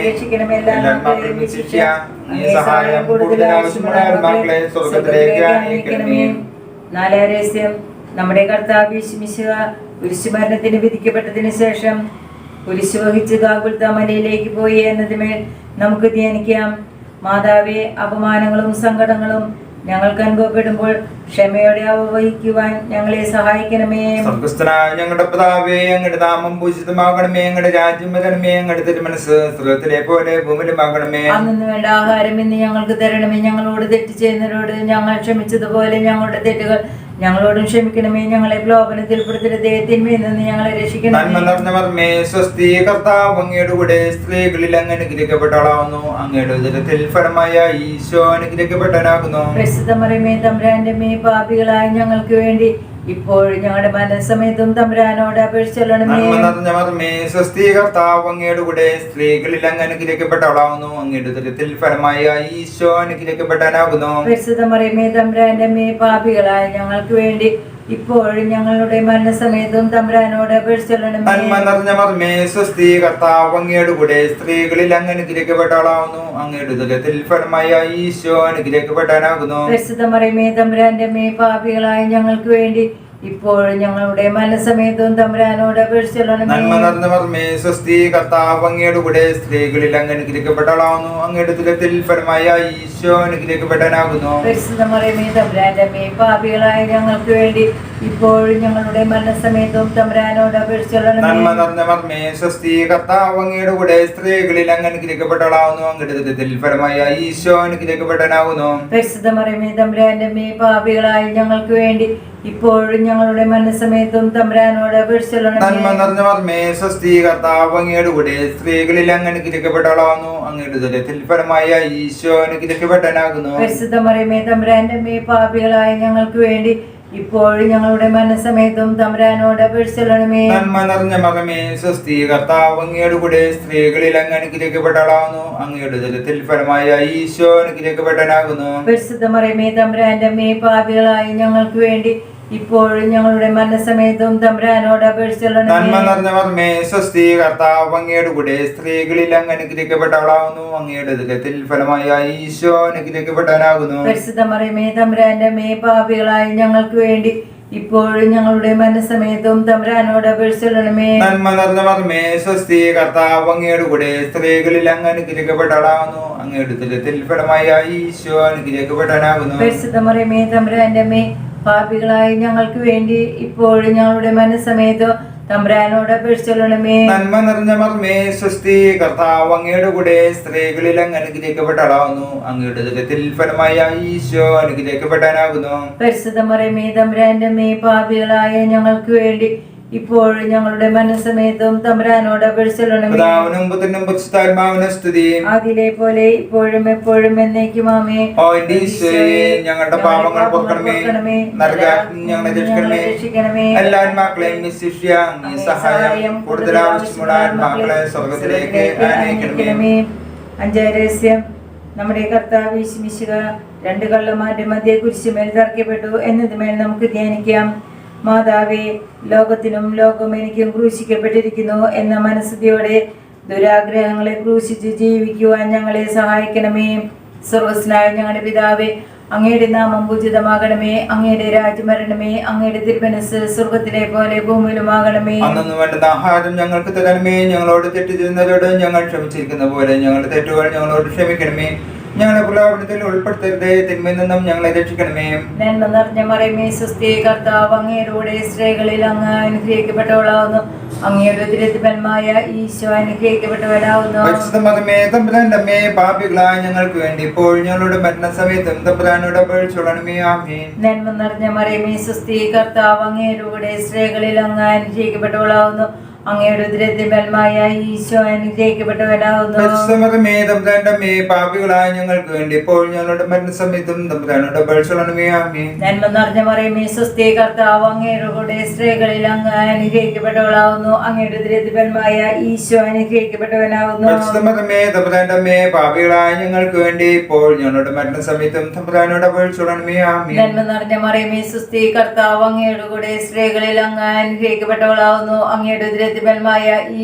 രക്ഷിക്കണമേ, എല്ലാ മക്കളെയും രക്ഷിക്കുക. അങ്ങേ സഹായം കൂടുതൽ ആവശ്യമുള്ള മക്കളെ സ്വർഗ്ഗത്തിലേക്ക് അയക്കണമേ. നാലാം രഹസ്യം, നമ്മുടെ കർത്താവ് യേശുമിശിഹ കുരിശുമരണത്തിന് വിധിക്കപ്പെട്ടതിന് ശേഷം കുരിശ് വഹിച്ച് ഗാഗുൽത്താ മലയിലേക്ക് പോയി എന്നതിന്മേൽ നമുക്ക് ധ്യാനിക്കാം. മാതാവേ, അപമാനങ്ങളും സങ്കടങ്ങളും ഞങ്ങൾക്ക് അനുഭവപ്പെടുമ്പോൾ ക്ഷമയോടെ അവ വഹിക്കുവാൻ ഞങ്ങളെ സഹായിക്കണമേ. സ്വർഗ്ഗസ്ഥനായ ഞങ്ങളുടെ പിതാവേ, അങ്ങയുടെ നാമം പൂജിതമാകണമേ. അങ്ങയുടെ രാജ്യം വരണമേ. അങ്ങയുടെ തിരുമനസ്സ് സ്വർഗ്ഗത്തിലെ പോലെ ഭൂമിയിലുമാകണമേ. അന്നു വേണ്ട ആഹാരം ഇന്ന് ഞങ്ങൾക്ക് തരണമേ. ഞങ്ങളോട് തെറ്റ് ചെയ്യുന്നവരോട് ഞങ്ങൾ ക്ഷമിച്ചതുപോലെ ഞങ്ങളുടെ തെറ്റുകൾ ഞങ്ങളോടും ക്ഷമിക്കണമേ. ഞങ്ങളെ പ്രലോഭനത്തിൽ പെടുത്തരുതേ, തിന്മയിൽ നിന്ന് ഞങ്ങളെ രക്ഷിക്കണമേ. നന്മ നിറഞ്ഞവരമേ, സ്വസ്തി, കർത്താവ് അങ്ങയുടെ കൂടെ സ്ത്രീകളിൽ അങ്ങ് അനുഗ്രഹിക്കപ്പെട്ടവളാവുന്നു. അങ്ങയുടെ ഉദരത്തിൻ ഫലമായ ഈശോ അനുഗ്രഹിക്കപ്പെട്ടവനാകുന്നു. പരിശുദ്ധ മറിയമേ, തമ്പുരാന്റെ അമ്മേ, പാപികളായ ഞങ്ങൾക്ക് വേണ്ടി ഇപ്പോഴും ഞങ്ങളുടെ മരണസമയത്തും തമ്പുരാനോട് അപേക്ഷിച്ചൊല്ലണമേ. നന്മ നിറഞ്ഞവരമേ, സ്വസ്തി, കർത്താവ് അങ്ങയുടെ കൂടെ സ്ത്രീകളിൽ അങ്ങ് അനുഗ്രഹിക്കപ്പെട്ടവളാവുന്നു. അങ്ങയുടെ ഉദരത്തിൻ ഫലമായ ഈശോ അനുഗ്രഹിക്കപ്പെട്ടവനാകുന്നു. പരിശുദ്ധ മറിയമേ, തമ്പുരാന്റെ അമ്മേ, പാപികളായ ഞങ്ങൾക്ക് വേണ്ടി ഇപ്പോഴും ഞങ്ങളുടെ മരണസമയത്തും തമ്പുരാനോട് അപേക്ഷിച്ചൊല്ലണമേ. നന്മ നിറഞ്ഞവരമേ, സ്വസ്തി, കർത്താവ് അങ്ങയുടെ കൂടെ സ്ത്രീകളിൽ അങ്ങ് അനുഗ്രഹിക്കപ്പെട്ടവളാവുന്നു. അങ്ങയുടെ ഉദരത്തിൻ ഫലമായ ഈശോ അനുഗ്രഹിക്കപ്പെട്ടവനാകുന്നു. പരിശുദ്ധ മറിയമേ, തമ്പുരാന്റെ അമ്മേ, പാപികളായ ഞങ്ങൾക്ക് വേണ്ടി ഇപ്പോഴും ഞങ്ങളുടെ മരണസമയത്തും തമ്പുരാനോട് അപേക്ഷിച്ചൊല്ലണമേ. നന്മ നിറഞ്ഞവരമേ, സ്വസ്തി, കർത്താവ് അങ്ങയുടെ കൂടെ സ്ത്രീകളിൽ അങ്ങ് അനുഗ്രഹിക്കപ്പെട്ടവളാവുന്നു. അങ്ങയുടെ ഉദരത്തിൻ ഫലമായ ഈശോ അനുഗ്രഹിക്കപ്പെട്ടവനാകുന്നു. പരിശുദ്ധ മറിയമേ, തമ്പുരാന്റെ അമ്മേ, പാപികളായ ഞങ്ങൾക്ക് വേണ്ടി ഇപ്പോഴും ഞങ്ങളുടെ മരണസമയത്തും തമ്പുരാനോട് അപേക്ഷിച്ചൊല്ലണമേ. നന്മ നിറഞ്ഞവരമേ, സ്വസ്തി, കർത്താവ് അങ്ങയുടെ കൂടെ സ്ത്രീകളിൽ അങ്ങ് അനുഗ്രഹിക്കപ്പെട്ടവളാവുന്നു. അങ്ങയുടെ ഉദരത്തിൻ ഫലമായ ഈശോ അനുഗ്രഹിക്കപ്പെട്ടവനാകുന്നു. പരിശുദ്ധ മറിയമേ, തമ്പുരാന്റെ അമ്മേ, പാപികളായ ഞങ്ങൾക്ക് വേണ്ടി ഇപ്പോഴും ഞങ്ങളുടെ മരണസമയത്തും തമ്പുരാനോട് അപേക്ഷിച്ചൊല്ലണമേ. നന്മ നിറഞ്ഞവരമേ, സ്വസ്തി, കർത്താവ് അങ്ങയുടെ കൂടെ സ്ത്രീകളിൽ അങ്ങ് അനുഗ്രഹിക്കപ്പെട്ടവളാവുന്നു. അങ്ങയുടെ ഉദരത്തിൻ ഫലമായ ഈശോ അനുഗ്രഹിക്കപ്പെട്ടവനാകുന്നു. പരിശുദ്ധ മറിയമേ, തമ്പുരാന്റെ അമ്മേ, പാപികളായ ഞങ്ങൾക്ക് വേണ്ടി ഇപ്പോഴും ഞങ്ങളുടെ മരണസമയത്തും തമ്പുരാനോട് അപേക്ഷിച്ചൊല്ലണമേ. നന്മ നിറഞ്ഞ മകമേ, സ്വസ്തി, കർത്താവ് അങ്ങയുടെ കൂടെ സ്ത്രീകളിൽ അങ്ങ് അനുഗ്രഹിക്കപ്പെട്ടവളാവുന്നു. അങ്ങയുടെ ഉദരത്തിൻ ഫലമായ ഈശോ അനുഗ്രഹിക്കപ്പെട്ടവനാകുന്നു. പരിശുദ്ധ മറിയമേ, തമ്പുരാന്റെ അമ്മേ, പാപികളായ ഞങ്ങൾക്ക് വേണ്ടി ഇപ്പോഴും ഞങ്ങളുടെ മരണസമയത്തും തമ്പുരാനോട് അപേക്ഷിച്ചൊല്ലണമേ. നന്മ നിറഞ്ഞ മകമേ, സ്വസ്തി, കർത്താവ് അങ്ങയുടെ കൂടെ സ്ത്രീകളിൽ അങ്ങ് അനുഗ്രഹിക്കപ്പെട്ടവളാവുന്നു. അങ്ങയുടെ ഉദരത്തിൻ ഫലമായ ഈശോ അനുഗ്രഹിക്കപ്പെട്ടവനാകുന്നു. പരിശുദ്ധ മറിയമേ, തമ്പുരാന്റെ അമ്മേ, പാപികളായ ഞങ്ങൾക്ക് വേണ്ടി ഇപ്പോഴും ഞങ്ങളുടെ മരണസമയത്തും തമ്പുരാനോട് അപേക്ഷിച്ചൊല്ലണമേ. നന്മ നിറഞ്ഞ മകമേ, സ്വസ്തി, കർത്താവ് അങ്ങയുടെ കൂടെ സ്ത്രീകളിൽ അങ്ങ് അനുഗ്രഹിക്കപ്പെട്ടവളാവുന്നു. അങ്ങയുടെ ഉദരത്തിൻ ഫലമായ ഈശോ അനുഗ്രഹിക്കപ്പെട്ടവനാകുന്നു. പരിശുദ്ധ മറിയമേ, തമ്പുരാന്റെ അമ്മേ, പാപികളായ ഞങ്ങൾക്ക് വേണ്ടി ഇപ്പോഴും ഞങ്ങളുടെ മരണസമയത്തും തമ്പുരാനോട് അപേക്ഷിച്ചൊള്ളണമേ. നന്മ നിറഞ്ഞ മർമ്മേ സ്വസ്തി, കർത്താവ് അങ്ങയുടെ കൂടെ സ്ത്രീകളിൽ അങ്ങ് അനുഗ്രഹിക്കപ്പെട്ടവളാവുന്നു. അങ്ങയുടെ ഉദരത്തിൽ ഫലമായ ഈശോ അനുഗ്രഹിക്കപ്പെടാനാകുന്നു. പരിശുദ്ധ മറിയമേ തമ്പുരാന്റെ അമ്മേ, പാപികളായ ഞങ്ങൾക്ക് വേണ്ടി ഇപ്പോഴും ഞങ്ങളുടെ മരണസമയത്തും തമ്പുരാനോട് അപേക്ഷിച്ചൊള്ളണമേ. പിതാവിനും പുത്രനും പരിശുദ്ധാത്മാവിനും സ്തുതി. അതിലെ പോലെ ഇപ്പോഴും എപ്പോഴും എന്നേക്കും ആമേൻ. ഓ എന്റെ ഈശോയെ, ഞങ്ങളുടെ പാപങ്ങൾ പൊറുക്കണമേ, നരകാഗ്നി ഞങ്ങളെ രക്ഷിക്കണമേ. എല്ലാ ആത്മാക്കളെയും ശിഷ്യ അങ്ങേ സഹായം കൂടുതൽ ആവശ്യമുള്ള ആത്മാക്കളെ സ്വർഗത്തിലേക്ക് അയക്കണമേ. അഞ്ചാം രഹസ്യം. നമ്മുടെ കർത്താവ് യേശുമിശിഹ രണ്ട് കള്ളന്മാരുടെ മധ്യേ കുരിശുമേൽ തറയ്ക്കപ്പെട്ടു എന്നതുമേൽ നമുക്ക് ധ്യാനിക്കാം. മാതാവേ, ലോകത്തിനും ലോകം എനിക്കും ക്രൂശിക്കപ്പെട്ടിരിക്കുന്നു എന്ന മനസ്ഥിതിയോടെ ദുരാഗ്രഹങ്ങളെ ക്രൂശിച്ച് ജീവിക്കുവാൻ ഞങ്ങളെ സഹായിക്കണമേ. സ്വർഗ്ഗസ്ഥനായ ഞങ്ങളുടെ പിതാവേ, അങ്ങയുടെ നാമം പൂജിതമാകണമേ. അങ്ങയുടെ രാജ്യം വരണമേ. അങ്ങയുടെ തിരുമനസ്സ് സ്വർഗത്തിലെ പോലെ ഭൂമിയിലുമാകണമേ. അന്നു വേണ്ടുന്ന ആഹാരം ഞങ്ങൾക്ക് തരണമേ. ഞങ്ങളോട് തെറ്റ് ചെയ്യുന്നവരോട് ഞങ്ങൾ ക്ഷമിച്ചിരിക്കുന്ന പോലെ ഞങ്ങളുടെ തെറ്റുകൾ ഞങ്ങളോട് ക്ഷമിക്കണമേ. ഞങ്ങളെ പ്രലോഭനത്തിൽ ഉൾപ്പെടുത്തരുതേ, തിന്മയിൽ നിന്നും ഞങ്ങളെ രക്ഷിക്കണമേ. നന്മ നിറഞ്ഞ മറിയമേ സ്വസ്തി, കർത്താവ് അങ്ങയുടെ സ്ത്രീകളിൽ അങ്ങ് അനുഗ്രഹിക്കപ്പെട്ടവളാവുന്നു. അങ്ങയുടെ ഉദരത്തിന്മേൽ ഈശോ അനുഗ്രഹിക്കപ്പെട്ടവനാവുന്നു. പരിശുദ്ധമേ തമ്പുരാന്റെ അമ്മേ, പാപികളായ ഞങ്ങൾക്ക് വേണ്ടി ഇപ്പോൾ ഞങ്ങളുടെ മരണസമയത്തും തമ്പുരാനോട് അപേക്ഷിച്ചോളണമേ. ആമേൻ. നന്മ നിറഞ്ഞ മറിയമേ സ്വസ്തി, കർത്താവ് അങ്ങയുടെ സ്ത്രീകളിൽ അങ്ങ് അനുഗ്രഹിക്കപ്പെട്ടവളാവുന്നു. അങ്ങയുടെ ഉദരത്തിന്മേൽ ഈശോ അനുഗ്രഹിക്കപ്പെട്ടവനാവുന്നു. പരിശുദ്ധമേ തമ്പുരാന്റെ അമ്മേ, പാപികളായ ഞങ്ങൾക്ക് വേണ്ടി ഇപ്പോൾ ഞങ്ങളുടെ മരണസമയത്തും തമ്പുരാനോട് അപേക്ഷിച്ചോളണമേ. ആമേൻ. നന്മ നിറഞ്ഞ മറിയമേ സ്വസ്തി, കർത്താവ് അങ്ങയുടെ സ്ത്രീകളിൽ അങ്ങ് അനുഗ്രഹിക്കപ്പെട്ടവളാവുന്നു. അങ്ങയുടെ ഉദരത്തിന്മേൽ ഈശോ അനുഗ്രഹിക്കപ്പെട്ടവനാവുന്നു. പരിശുദ്ധമേ തമ്പുരാന്റെ അമ്മേ, പാപികളായ ഞങ്ങൾക്ക് വേണ്ടി ഇപ്പോൾ ഞങ്ങളുടെ മരണസമയത്തും തമ്പുരാനോട് അപേക്ഷിച്ചോളണമേ. ആമേൻ. നന്മ നിറഞ്ഞ മറിയമേ സ്വസ്തി, കർത്താവ് അങ്ങയുടെ സ്ത്രീകളിൽ അങ്ങ് അനുഗ്രഹിക്കപ്പെട്ടവളാവുന്നു. അങ്ങയുടെ ഉദരത്തിന്മേൽ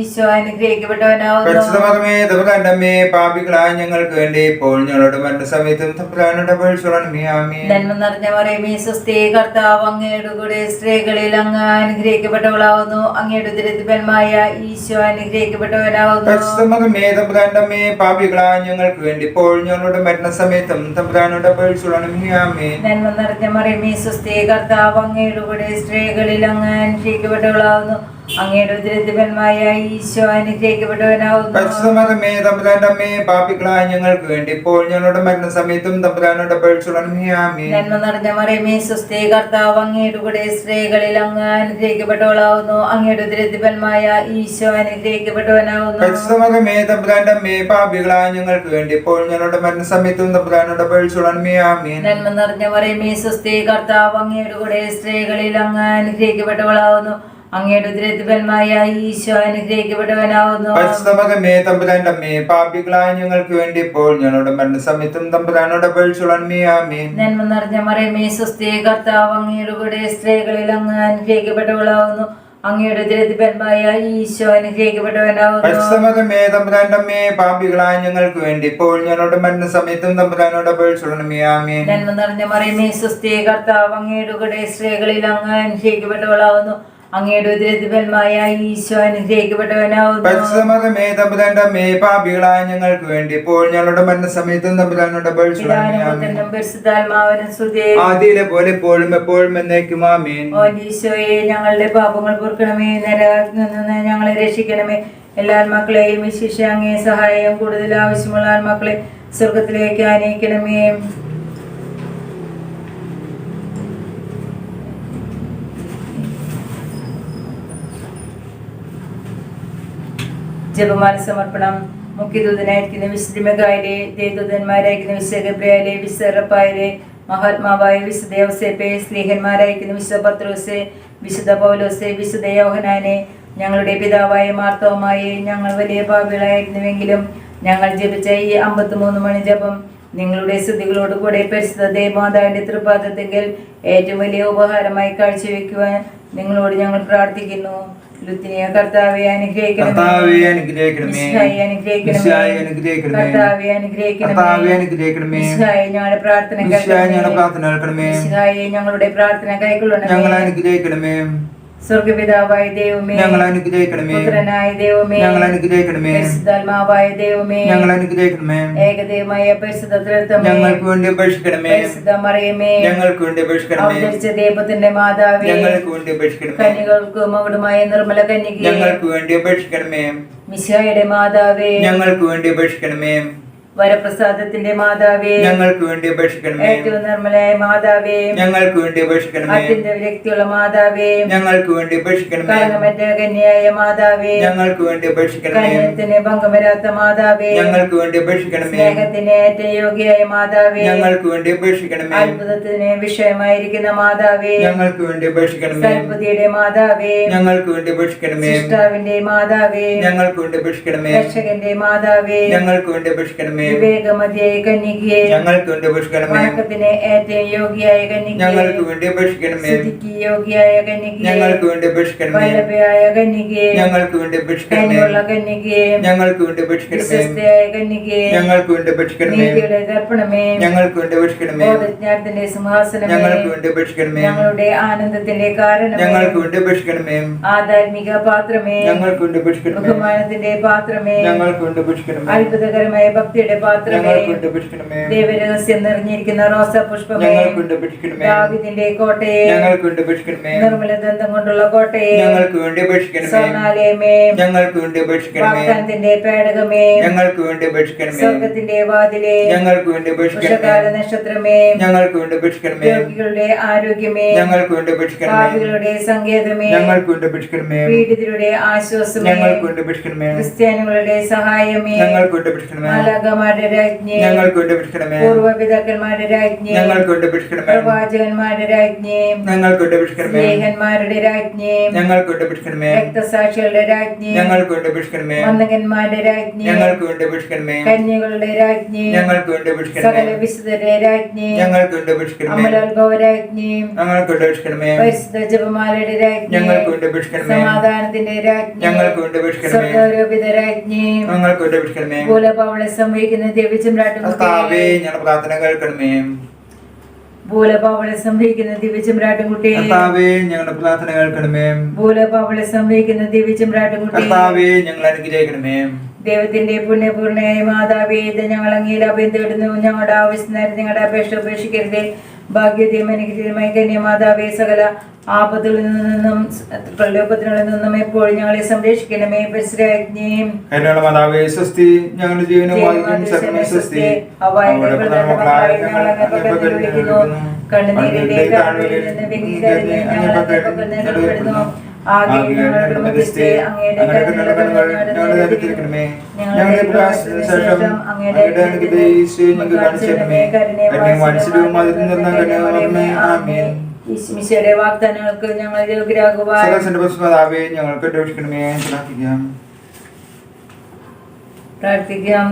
ഈശോ അനുഗ്രഹിക്കപ്പെട്ടവനാവുന്നു. പരിശുദ്ധമേ തമ്പുരാന്റെ അമ്മേ, പാപികളായ ഞങ്ങൾക്ക് വേണ്ടി ഇപ്പോൾ ഞങ്ങളുടെ മരണസമയത്തും തമ്പുരാനോട് അപേക്ഷിച്ചോളണമേ. ആമേൻ. നന്മ നിറഞ്ഞ മറിയമേ സ്വസ്തി, കർത്താവ് അങ്ങയുടെ സ്ത്രീകളിൽ അങ്ങ് അനുഗ്രഹിക്കപ്പെട്ടവളാവുന്നു. അങ്ങയുടെ ഉദരത്തിന്മേൽ ഈശോ അനുഗ്രഹിക്കപ്പെട്ടവനാവുന്നു. പരിശുദ്ധമേ തമ്പുരാന്റെ അമ്മേ, പാപികളായ ഞങ്ങൾക്ക് വേണ്ടി ഇപ്പോൾ ഞങ്ങളുടെ മരണസമയത്തും തമ്പുരാനോട് അപേക്ഷിച്ചോളണമേ. ആമേൻ. നന്മ നിറഞ്ഞ മറിയമേ സ്വസ്തി, കർത്താവ് അങ്ങയുടെ സ്ത്രീകളിൽ അങ്ങ് അനുഗ്രഹിക്കപ്പെട്ടവളാവുന്നു. അങ്ങയുടെ ഉദരത്തിന്മേൽ ഈശോ അനുഗ്രഹിക്കപ്പെട്ടവനാവുന്നു. പരിശുദ്ധമേ തമ്പുരാന്റെ അമ്മേ, പാപികളായ ഞങ്ങൾക്ക് വേണ്ടി ഇപ്പോൾ ഞങ്ങളുടെ മരണസമയത്തും തമ്പുരാനോട് അപേക്ഷിച്ചോളണമേ. ആമേൻ. നന്മ നിറഞ്ഞ മറിയമേ സ്വസ്തി, കർത്താവ് അങ്ങയുടെ സ്ത്രീകളിൽ അങ്ങ് അനുഗ്രഹിക്കപ്പെട്ടവളാവുന്നു. അങ്ങയുടെ ഉദരത്തിന്മേൽ ഈശോ അനുഗ്രഹിക്കപ്പെട്ടവനാവുന്നു. പരിശുദ്ധമേ തമ്പുരാന്റെ അമ്മേ, പാപികളായ ഞങ്ങൾക്ക് വേണ്ടി ഇപ്പോൾ ഞങ്ങളുടെ മരണസമയത്തും തമ്പുരാനോട് അപേക്ഷിച്ചോളണമേ. ആമേൻ. നന്മ നിറഞ്ഞ മറിയമേ സ്വസ്തി, കർത്താവ് അങ്ങയുടെ സ്ത്രീകളിൽ അങ്ങ് അനുഗ്രഹിക്കപ്പെട്ടവളാവുന്നു. അങ്ങയുടെ ഉദരത്തിന്മേൽ ഈശോ അനുഗ്രഹിക്കപ്പെട്ടവനാവുന്നു. പരിശുദ്ധമേ തമ്പുരാന്റെ അമ്മേ, പാപികളായ ഞങ്ങൾക്ക് വേണ്ടി ഇപ്പോൾ ഞങ്ങളുടെ മരണസമയത്തും തമ്പുരാനോട് അപേക്ഷിച്ചോളണമേ. ആമേൻ. നന്മ നിറഞ്ഞ മറിയമേ സ്വസ്തി, കർത്താവ് അങ്ങയുടെ സ്ത്രീകളിൽ അങ്ങ് അനുഗ്രഹിക്കപ്പെട്ടവളാവുന്നു. അങ്ങയുടെ ഉദരത്തിന്മേൽ ഈശോ അനുഗ്രഹിക്കപ്പെട്ടവനാവുന്നു. പരിശുദ്ധമേ തമ്പുരാന്റെ അമ്മേ, പാപികളായ ഞങ്ങൾക്ക് വേണ്ടി ഇപ്പോൾ ഞങ്ങളുടെ മരണസമയത്തും തമ്പുരാനോട് അപേക്ഷിച്ചോളണമേ. ആമേൻ. നന്മ നിറഞ്ഞ മറിയമേ സ്വസ്തി, കർത്താവ് അങ്ങയുടെ സ്ത്രീകളിൽ അങ്ങ് അനുഗ്രഹിക്കപ്പെട്ടവളാവുന്നു. അങ്ങയുടെ ഉദരത്തിന്മേൽ ഈശോ അനുഗ്രഹിക്കപ്പെട്ടവനാവുന്നു. പരിശുദ്ധമേ തമ്പുരാന്റെ അമ്മേ, പാപികളായ ഞങ്ങൾക്ക് വേണ്ടി ഇപ്പോൾ ഞങ്ങളുടെ മരണസമയത്തും തമ്പുരാനോട് അപേക്ഷിച്ചോളണമേ. ആമേൻ. പരിശുദ്ധാത്മാവിനും സ്തുതി. ആദിയിലെ പോലെ എപ്പോഴും എപ്പോഴും എന്നേക്കും. ആമേൻ. ഓ ഈശോയെ, ഞങ്ങളുടെ പാപങ്ങൾ പൊറുക്കണമേ. നരകത്തിൽ നിന്ന് ഞങ്ങളെ രക്ഷിക്കണമേ. എല്ലാ ആത്മാക്കളെയും വിശിഷ്യ അങ്ങേ സഹായം കൂടുതൽ ആവശ്യമുള്ള ആത്മാക്കളെ സ്വർഗത്തിലേക്ക് ആനയിക്കണമേ. ജപമാല സമർപ്പണം. മുഖ്യദൂതനായിരിക്കുന്ന വിശുദ്ധ മിഖായേലേ, ദേവദൂതന്മാരായിരിക്കുന്ന വിശുദ്ധ ഗബ്രിയേലേ, വിശുദ്ധ റഫായേലേ, മഹാത്മാവായ വിശുദ്ധ യൗസേപ്പേ, സ്ലീഹന്മാരായിരിക്കുന്ന വിശുദ്ധ പത്രോസേ, വിശുദ്ധ പൗലോസേ, വിശുദ്ധ യോഹന്നാനേ, ഞങ്ങളുടെ പിതാവായ മാർത്തോമായെ, ഞങ്ങൾ വലിയ പാപികളായിരുന്നുവെങ്കിലും ഞങ്ങൾ ജപിച്ച ഈ 53 മണി ജപം നിങ്ങളുടെ സ്തുതികളോട് കൂടെ പരിശുദ്ധ ദേവമാതാവിന്റെ തൃപാദത്തെങ്കിൽ ഏറ്റവും വലിയ ഉപഹാരമായി കാഴ്ചവെക്കുവാൻ നിങ്ങളോട് ഞങ്ങൾ പ്രാർത്ഥിക്കുന്നു. ലുത്തിനിയ കർത്താവെ അനുഗ്രഹിക്കണമേ. കർത്താവേ അനുഗ്രഹിക്കണമേ. മിശിഹായെ അനുഗ്രഹിക്കണമേ. മിശിഹായെ അനുഗ്രഹിക്കണമേ. കർത്താവെ അനുഗ്രഹിക്കണമേ. കർത്താവേ അനുഗ്രഹിക്കണമേ. മിശിഹായെ ഞങ്ങളുടെ പ്രാർത്ഥന മിശിഹായെ ഞങ്ങളുടെ പ്രാർത്ഥന കേൾക്കണമേ. മിശിഹായെ ഞങ്ങളുടെ പ്രാർത്ഥന കൈക്കൊള്ളണമേ. ഞങ്ങളെ അനുഗ്രഹിക്കണമേ. സ്വർഗപിതാവായ ദൈവമേ, ഞങ്ങൾ അനുഗ്രഹിക്കണമേ. പുത്രനായ ദൈവമേ, ഞങ്ങൾ അനുഗ്രഹിക്കണമേ. പരിശുദ്ധാത്മാവായ ദൈവമേ, ഞങ്ങൾ അനുഗ്രഹിക്കണമേ. ഏകദൈവമായ പരിശുദ്ധ ത്രിത്വമേ, ഞങ്ങൾക്ക് വേണ്ടി അപേക്ഷിക്കണമേ. പരിശുദ്ധ മറിയമേ, ഞങ്ങൾക്ക് വേണ്ടി അപേക്ഷിക്കണമേ. അവതരിച്ച ദൈവത്തിന്റെ മാതാവേ, ഞങ്ങൾക്ക് വേണ്ടി അപേക്ഷിക്കണമേ. കന്യകൾക്ക് മകുടമായ നിർമ്മല കന്യകേ, ഞങ്ങൾക്ക് വേണ്ടി അപേക്ഷിക്കണമേ. മിശിഹായുടെ മാതാവേ, ഞങ്ങൾക്ക് വേണ്ടി അപേക്ഷിക്കണമേ. വരപ്രസാദത്തിന്റെ മാതാവേ, ഞങ്ങൾക്ക് വേണ്ടി അപേക്ഷിക്കണമേ. ഏറ്റവും നിർമ്മലയായ മാതാവേ, ഞങ്ങൾക്ക് വേണ്ടി അപേക്ഷിക്കണമേ. അത്യന്ത വിരക്തിയുള്ള മാതാവേ, ഞങ്ങൾക്ക് വേണ്ടി അപേക്ഷിക്കണമേ. കളങ്കമറ്റ കന്യയായ മാതാവേ, ഞങ്ങൾക്ക് വേണ്ടി അപേക്ഷിക്കണമേ. കന്യത്തിന് ഭംഗം വരാത്ത മാതാവേ, ഞങ്ങൾക്ക് വേണ്ടി അപേക്ഷിക്കണമേ. സ്നേഹത്തിന് ഏറ്റവും യോഗ്യയായ മാതാവേ, ഞങ്ങൾക്ക് വേണ്ടി അപേക്ഷിക്കണമേ. അത്ഭുതത്തിന് വിഷയമായിരിക്കുന്ന മാതാവേ, ഞങ്ങൾക്ക് വേണ്ടി അപേക്ഷിക്കണമേ. സൽബുദ്ധിയുടെ മാതാവേ, ഞങ്ങൾക്ക് വേണ്ടി അപേക്ഷിക്കണമേ. സൃഷ്ടാവിന്റെ മാതാവേ, ഞങ്ങൾക്ക് വേണ്ടി അപേക്ഷിക്കണമേ. രക്ഷകന്റെ മാതാവേ, ഞങ്ങൾക്ക് വേണ്ടി അപേക്ഷിക്കണമേ. വിവേകമതിയായ കന്യകയെ, ഞങ്ങൾക്ക് വേണ്ടി അപേക്ഷിക്കണമേ. വണക്കത്തിന് ഏറ്റവും യോഗ്യയായ കന്യകയെ, ഞങ്ങൾക്ക് വേണ്ടി അപേക്ഷിക്കണമേ. സ്തുതിക്ക് യോഗ്യയായ കന്യകയെ, ഞങ്ങൾക്ക് വേണ്ടി അപേക്ഷിക്കണമേ. വല്ലഭയായ കന്യകയെ, ഞങ്ങൾക്ക് വേണ്ടി അപേക്ഷിക്കണമേ. കനിവുള്ള കന്യകയെ, ഞങ്ങൾക്ക് വേണ്ടി അപേക്ഷിക്കണമേ. വിശ്വസ്തയായ കന്യകയെ, ഞങ്ങൾക്ക് വേണ്ടി അപേക്ഷിക്കണമേ. നീതിയുടെ ദർപ്പണമേ, ഞങ്ങൾക്ക് വേണ്ടി അപേക്ഷിക്കണമേ. ബോധജ്ഞാനത്തിന്റെ സിംഹാസനമേ, ഞങ്ങൾക്ക് വേണ്ടി അപേക്ഷിക്കണമേ. ഞങ്ങളുടെ ആനന്ദത്തിന്റെ കാരണമേ, ഞങ്ങൾക്ക് വേണ്ടി അപേക്ഷിക്കണമേ. ആധ്യാത്മിക പാത്രമേ, ഞങ്ങൾക്ക് വേണ്ടി അപേക്ഷിക്കണമേ. ബഹുമാനത്തിന്റെ പാത്രമേ, ഞങ്ങൾക്ക് വേണ്ടി അപേക്ഷിക്കണമേ. അത്ഭുതകരമായ ഭക്തിയുടെ പാത്രമേ, ഞങ്ങൾക്ക് വേണ്ടി അപേക്ഷിക്കണമേ. ദൈവരഹസ്യം നിറഞ്ഞിരിക്കുന്ന റോസാ പുഷ്പമേ, ഞങ്ങൾക്ക് വേണ്ടി അപേക്ഷിക്കണമേ. ദാവീദിന്റെ കോട്ടയെ, ഞങ്ങൾക്ക് വേണ്ടി അപേക്ഷിക്കണമേ. നിർമ്മല ദന്തം കൊണ്ടുള്ള കോട്ടയെ, ഞങ്ങൾക്ക് വേണ്ടി അപേക്ഷിക്കണമേ. സ്വർണ്ണാലയമേ, ഞങ്ങൾക്ക് വേണ്ടി അപേക്ഷിക്കണമേ. വാഗ്ദാനത്തിന്റെ പേടകമേ, ഞങ്ങൾക്ക് വേണ്ടി അപേക്ഷിക്കണമേ. സ്വർഗത്തിന്റെ വാതിലേ, ഞങ്ങൾക്ക് വേണ്ടി അപേക്ഷിക്കണമേ. ഉഷകാല നക്ഷത്രമേ, ഞങ്ങൾക്ക് വേണ്ടി അപേക്ഷിക്കണമേ. രോഗികളുടെ ആരോഗ്യമേ, ഞങ്ങൾക്ക് വേണ്ടി അപേക്ഷിക്കണമേ. പാപികളുടെ സങ്കേതമേ, ഞങ്ങൾക്ക് വേണ്ടി അപേക്ഷിക്കണമേ. പീഡിതരുടെ ആശ്വാസമേ, ഞങ്ങൾക്ക് വേണ്ടി അപേക്ഷിക്കണമേ. ക്രിസ്ത്യാനികളുടെ സഹായമേ, ഞങ്ങൾക്ക് വേണ്ടി അപേക്ഷിക്കണമേ. മാലാഖമാരുടെ രാജ്ഞി, ഞങ്ങൾക്ക് വേണ്ടി അപേക്ഷിക്കണമേ. പൂർവ്വപിതാക്കന്മാരുടെ രാജ്ഞി, ഞങ്ങൾക്ക് വേണ്ടി അപേക്ഷിക്കണമേ. പ്രവാചകന്മാരുടെ രാജ്ഞി, ഞങ്ങൾക്ക് വേണ്ടി അപേക്ഷിക്കണമേ. സ്നേഹന്മാരുടെ രാജ്ഞി, ഞങ്ങൾക്ക് വേണ്ടി അപേക്ഷിക്കണമേ. രക്തസാക്ഷികളുടെ രാജ്ഞി, ഞങ്ങൾക്ക് വേണ്ടി അപേക്ഷിക്കണമേ. വന്ദകന്മാരുടെ രാജ്ഞി, ഞങ്ങൾക്ക് വേണ്ടി അപേക്ഷിക്കണമേ. കന്യകളുടെ രാജ്ഞി, ഞങ്ങൾക്ക് വേണ്ടി അപേക്ഷിക്കണമേ. സകല വിശുദ്ധരുടെ രാജ്ഞി, ഞങ്ങൾക്ക് വേണ്ടി അപേക്ഷിക്കണമേ. അമലോത്ഭവ രാജ്ഞി, ഞങ്ങൾക്ക് വേണ്ടി അപേക്ഷിക്കണമേ. പരിശുദ്ധ ജപമാലയുടെ രാജ്ഞി, ഞങ്ങൾക്ക് വേണ്ടി അപേക്ഷിക്കണമേ. സമാധാനത്തിന്റെ രാജ്ഞി, ഞങ്ങൾക്ക് വേണ്ടി അപേക്ഷിക്കണമേ. സ്വർഗ്ഗാരോപിത രാജ്ഞി, ഞങ്ങൾക്ക് വേണ്ടി അപേക്ഷിക്കണമേ. ഭൂലപാവളെ സംഭവിക്കുന്ന ദിവ്യചമ്രാട്ടും കർത്താവേ, ഞങ്ങളുടെ പ്രാർത്ഥന കേൾക്കണമേ. ഭൂലപാവളെ സംഭവിക്കുന്ന ദിവ്യചമ്രാട്ടും കുട്ടി, കർത്താവേ, ഞങ്ങളുടെ പ്രാർത്ഥന കേൾക്കണമേ. ഭൂലപാവളെ സംഭവിക്കുന്ന ദിവ്യചമ്രാട്ടും കുട്ടി, കർത്താവേ, ഞങ്ങൾ അനുഗ്രഹിക്കണമേ. ദൈവത്തിന്റെ പുണ്യപൂർണ്ണയായ മാതാവേ, ഇത് ഞങ്ങൾ അങ്ങയിൽ അഭയം തേടുന്നു. ഞങ്ങളുടെ ആവശ്യം ഞങ്ങളുടെ അപേക്ഷ ഉപേക്ഷിക്കരുതേ. ഭാഗ്യതയും അനുഗ്രഹീതമായ കന്യമാതാവേ, സകല ആപത്തുകളിൽ നിന്നും പ്രലോഭനങ്ങളിൽ നിന്നും എപ്പോഴും ഞങ്ങളെ സംരക്ഷിക്കണമേ. പരിശുദ്ധരാജ്ഞിയും കരുണയുള്ള മാതാവേ, സ്വസ്തി. ഞങ്ങളുടെ ജീവനും വാഗ്ദാനവും സർവ്വമേ സ്വസ്തി. അവയുടെ പ്രധാനമക്കളായ ഞങ്ങൾ അങ്ങേ പക്കൽ വിളിക്കുന്നു. കണ്ണുനീരിന്റെ താഴ്വരയിൽ നിന്ന് വിങ്ങിക്കരഞ്ഞ് ഞങ്ങൾ അങ്ങേ പക്കൽ നിലവിടുന്നു. ആകെ ഞങ്ങളുടെ മധ്യസ്ഥേ, അങ്ങയുടെ കരുണകൾ ഞങ്ങളുടെ അടുത്തിരിക്കണമേ. ഞങ്ങളുടെ പ്രയാസത്തിന് ശേഷം അങ്ങയുടെ അനുഗ്രഹത്തെ ഞങ്ങൾക്ക് കാണിച്ചു തരണമേ. കരുണയും വാത്സല്യവും അതിൽ നിന്ന കരുണയുമേ. ആമേൻ. ഈശോയുടെ വാഗ്ദാനങ്ങൾക്ക് ഞങ്ങൾ യോഗ്യരാകുവാൻ സകലത്തിന്റെ മാതാവേ, ഞങ്ങൾക്ക് രക്ഷിക്കണമേ. പ്രാർത്ഥിക്കാം.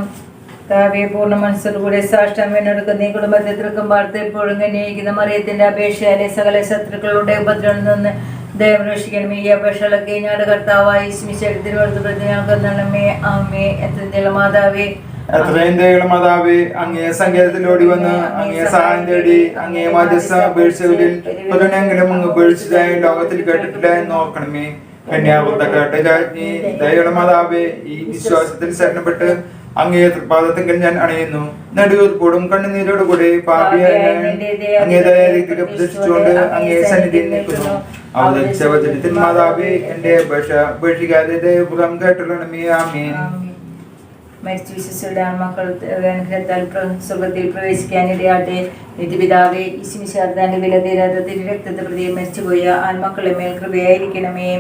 താവേ, പൂർണ്ണ മനസ്സോടുകൂടെ സാഷ്ടാമെടുക്കുന്ന ഈ കുടുംബത്തെ തൃക്കും വാർത്ത എപ്പോഴും കന്യയിക്കുന്ന മറിയത്തിന്റെ അപേക്ഷയാലെ സകല ശത്രുക്കളുടെ ഉപദ്രവത്തിൽ നിന്ന് ദൈവം രക്ഷിക്കണമേ. ഈ അപേക്ഷകളൊക്കെ ഞങ്ങളുടെ കർത്താവായ ഈശോയുടെ തിരുവഴുത്ത് പ്രതി ഞങ്ങൾക്ക് നൽകണമേ. ആമേ. എത്രയുള്ള മാതാവേ, എത്രയും ദയുള്ള മാതാവേ, അങ്ങേ സങ്കേതത്തിലോടി വന്ന് അങ്ങേ സഹായം തേടി അങ്ങേ മധ്യസ്ഥ അപേക്ഷകളിൽ പതിനെങ്കിലും അങ്ങ് ഉപേക്ഷിച്ചതായി ലോകത്തിൽ കേട്ടിട്ടില്ല എന്ന് ഓർക്കണമേ. കന്യാവൃത്ത കേട്ട രാജ്ഞി, ദയുള്ള മാതാവേ, ഈ വിശ്വാസത്തിൽ ശരണപ്പെട്ട് അങ്ങേ തൃപ്പാദത്തിൽ ഞാൻ അണയുന്നു. നെടുവീർപ്പോടും കണ്ണുനീരോടുകൂടെ പാപിയായ അങ്ങേ ദയാരീതിയിൽ ഉപദേശിച്ചുകൊണ്ട് അങ്ങേ സന്നിധിയിൽ നിൽക്കുന്നു. അവതരിച്ച വചനത്തിൽ മാതാവേ, എന്റെ അപേക്ഷ ഉപേക്ഷിക്കാതെ ദയപൂർവ്വം കേട്ടുള്ളണമേ. ആമേൻ. മരിച്ചു വിശ്വസിയുടെ ആൺമക്കൾ അനുഗ്രഹത്താൽ സ്വർഗത്തിൽ പ്രവേശിക്കാനിടയാട്ടെ. നിത്യപിതാവേ, ഈശ്വമിശാർദാന്റെ വില തീരാത്ത തിരുരക്തത്തെ പ്രതി മരിച്ചുപോയ ആൺമക്കളെ മേൽ കൃപയായിരിക്കണമേ.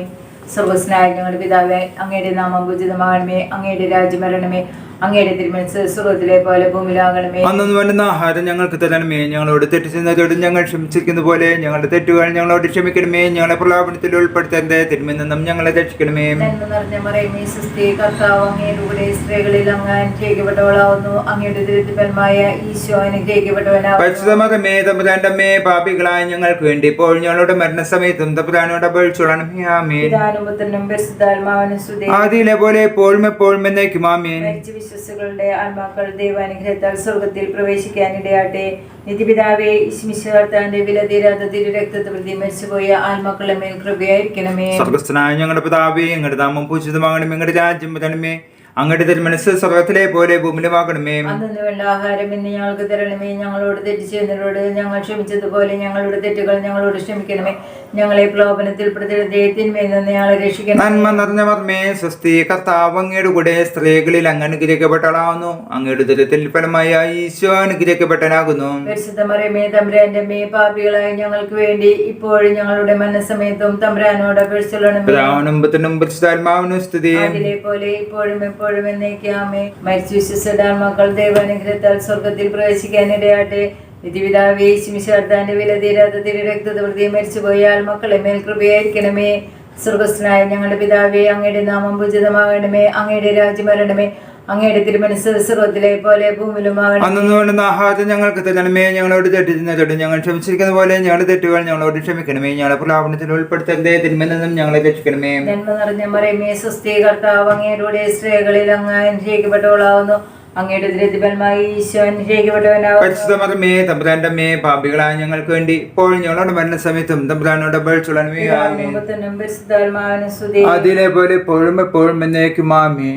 സർവസ്നായ ഞങ്ങളുടെ പിതാവേ, അങ്ങയുടെ നാമം പൂജിതമാകണമേ. അങ്ങയുടെ രാജ്യം വരണമേ. അങ്ങയുടെ തിരുമനസ് സ്വർഗ്ഗത്തിലെ പോലെ ഭൂമിയിലാകണമേ. അന്നു വേണ്ടുന്ന ആഹാരം ഞങ്ങൾക്ക് തരണമേ. ഞങ്ങളോട് തെറ്റ് ചെയ്യുന്നതോട് ഞങ്ങൾ ക്ഷമിച്ചിരിക്കുന്ന പോലെ ഞങ്ങളുടെ തെറ്റുകൾ ഞങ്ങളോട് ക്ഷമിക്കണമേ. ഞങ്ങളെ പ്രലോഭനത്തിൽ ഉൾപ്പെടുത്തരുത്. തിന്മയിൽ നിന്നും ഞങ്ങളെ രക്ഷിക്കണമേ. നന്മ നിറഞ്ഞ മറിയമേ, സുസ്ഥി, കർത്താവ് അങ്ങയുടെ കൂടെ സ്ത്രീകളിൽ അങ്ങ് അനുഗ്രഹിക്കപ്പെട്ടവളാവുന്നു. അങ്ങയുടെ ദരിദ്രഫലമായ ഈശോ അനുഗ്രഹിക്കപ്പെട്ടവനാവുന്നു. പരിശുദ്ധമകമേ, തമ്പുരാന്റെ അമ്മേ, പാപികളായ ഞങ്ങൾക്ക് വേണ്ടി ഇപ്പോൾ ഞങ്ങളുടെ മരണസമയത്തും തമ്പുരാനോട് അപേക്ഷിച്ചോളണമേ. ആമേൻ. പിതാവിനും പുത്രനും പരിശുദ്ധാത്മാവിനും സ്തുതി. ആദിയിലെ പോലെ എപ്പോഴും എപ്പോഴും എന്നേക്കും ആമേൻ. മരിച്ച വിശ്വസികളുടെ ആത്മാക്കൾ ദൈവാനുഗ്രഹത്താൽ സ്വർഗത്തിൽ പ്രവേശിക്കാനിടയാട്ടെ. നിത്യപിതാവേ, ഈശ്മിശിഹാർത്താന്റെ വില തീരാത്ത തിരു രക്തത്തെ പ്രതി മരിച്ചുപോയ ആത്മാക്കളുടെ മേൽ കൃപയായിരിക്കണമേ. സ്വർഗസ്ഥനായ ഞങ്ങളുടെ പിതാവേ, അങ്ങയുടെ നാമം പൂജിതമാകണമേ, അങ്ങയുടെ രാജ്യം വരണമേ, അങ്ങയുടെ തിരുമനസ്സ് സ്വർഗത്തിലെ പോലെ ഭൂമിയിലുമാകണമേ. അന്നു വേണ്ട ആഹാരം ഇന്ന് ഞങ്ങൾക്ക് തരണമേ. ഞങ്ങളോട് തെറ്റ് ചെയ്യുന്നവരോട് ഞങ്ങൾ ക്ഷമിച്ചതുപോലെ ഞങ്ങളുടെ തെറ്റുകൾ ഞങ്ങളോട് ക്ഷമിക്കണമേ. ഞങ്ങളെ പ്രലോഭനത്തിൽ പെടുത്തരുതേ, തിന്മയിൽ നിന്ന് ഞങ്ങളെ രക്ഷിക്കണം. നന്മ നിറഞ്ഞ മർമ്മേ സ്വസ്തി, കർത്താവ് അങ്ങയുടെ കൂടെ സ്ത്രീകളിൽ അങ്ങ് അനുഗ്രഹിക്കപ്പെട്ടവളാകുന്നു. അങ്ങയുടെ ദുരിതത്തിൽ ഫലമായ ഈശോ അനുഗ്രഹിക്കപ്പെട്ടനാകുന്നു. പരിശുദ്ധ മറിയമേ, തമ്പുരാന്റെ അമ്മേ, പാപികളായ ഞങ്ങൾക്ക് വേണ്ടി ഇപ്പോഴും ഞങ്ങളുടെ മരണസമയത്തും തമ്പുരാനോട് അപേക്ഷിച്ചുകൊള്ളണമേ. പിതാവിനും പുത്രനും പരിശുദ്ധാത്മാവിനും സ്തുതി. അതിലെ പോലെ ഇപ്പോഴും എപ്പോഴും എന്നേക്കുമേ. മരിച്ചു വിശ്വസിച്ച ആത്മാക്കൾ ദൈവാനുഗ്രഹത്താൽ സ്വർഗത്തിൽ പ്രവേശിക്കാനിടയാട്ടെ. നിത്യപിതാവേ, ഈശ്മിശിഹാർത്താന്റെ വില തീരാത്ത തിരു രക്തത്തെ പ്രതി മരിച്ചുപോയ ആത്മാക്കളെ മേൽ കൃപയായിരിക്കണമേ. സ്വർഗസ്ഥനായ ഞങ്ങളുടെ പിതാവേ, അങ്ങയുടെ നാമം പൂജിതമാകണമേ, അങ്ങയുടെ രാജ്യം വരണമേ, അങ്ങയുടെ തിരുമനസ്സ് സ്വർഗത്തിലെ പോലെ ഭൂമിയിലുമാകണമേ. അന്നു വേണ്ടുന്ന ആഹാരം ഞങ്ങൾക്ക് തരണമേ. ഞങ്ങളോട് തെറ്റുന്നതോട് ഞങ്ങൾ ക്ഷമിച്ചിരിക്കുന്ന പോലെ ഞങ്ങളുടെ തെറ്റുകൾ ഞങ്ങളോട് ക്ഷമിക്കണമേ. ഞങ്ങളെ പ്രലോഭനത്തിൽ ഉൾപ്പെടുത്തരുതേ, തിന്മയിൽ നിന്നും ഞങ്ങളെ രക്ഷിക്കണമേ. നന്മ നിറഞ്ഞ മറിയമേ, സ്വസ്തി, കർത്താവ് അങ്ങയുടെ സ്ത്രീകളിൽ അങ്ങ് അനുഗ്രഹിക്കപ്പെട്ടവളാവുന്നു. അങ്ങയുടെ ദുരിതഫലമായി ഈശോ അനുഗ്രഹിക്കപ്പെട്ടവനാവുന്നു. പരിശുദ്ധ മറിയമേ, തമ്പുരാന്റെ അമ്മേ, പാപികളായ ഞങ്ങൾക്ക് വേണ്ടി ഇപ്പോഴും ഞങ്ങളുടെ മരണസമയത്തും തമ്പുരാനോട് അപേക്ഷിച്ചുകൊള്ളണമേ. ആമേൻ. പരിശുദ്ധാത്മാവിനും സ്തുതി. അതിലെ പോലെ എപ്പോഴും എപ്പോഴും എന്നേക്കും ആമേൻ.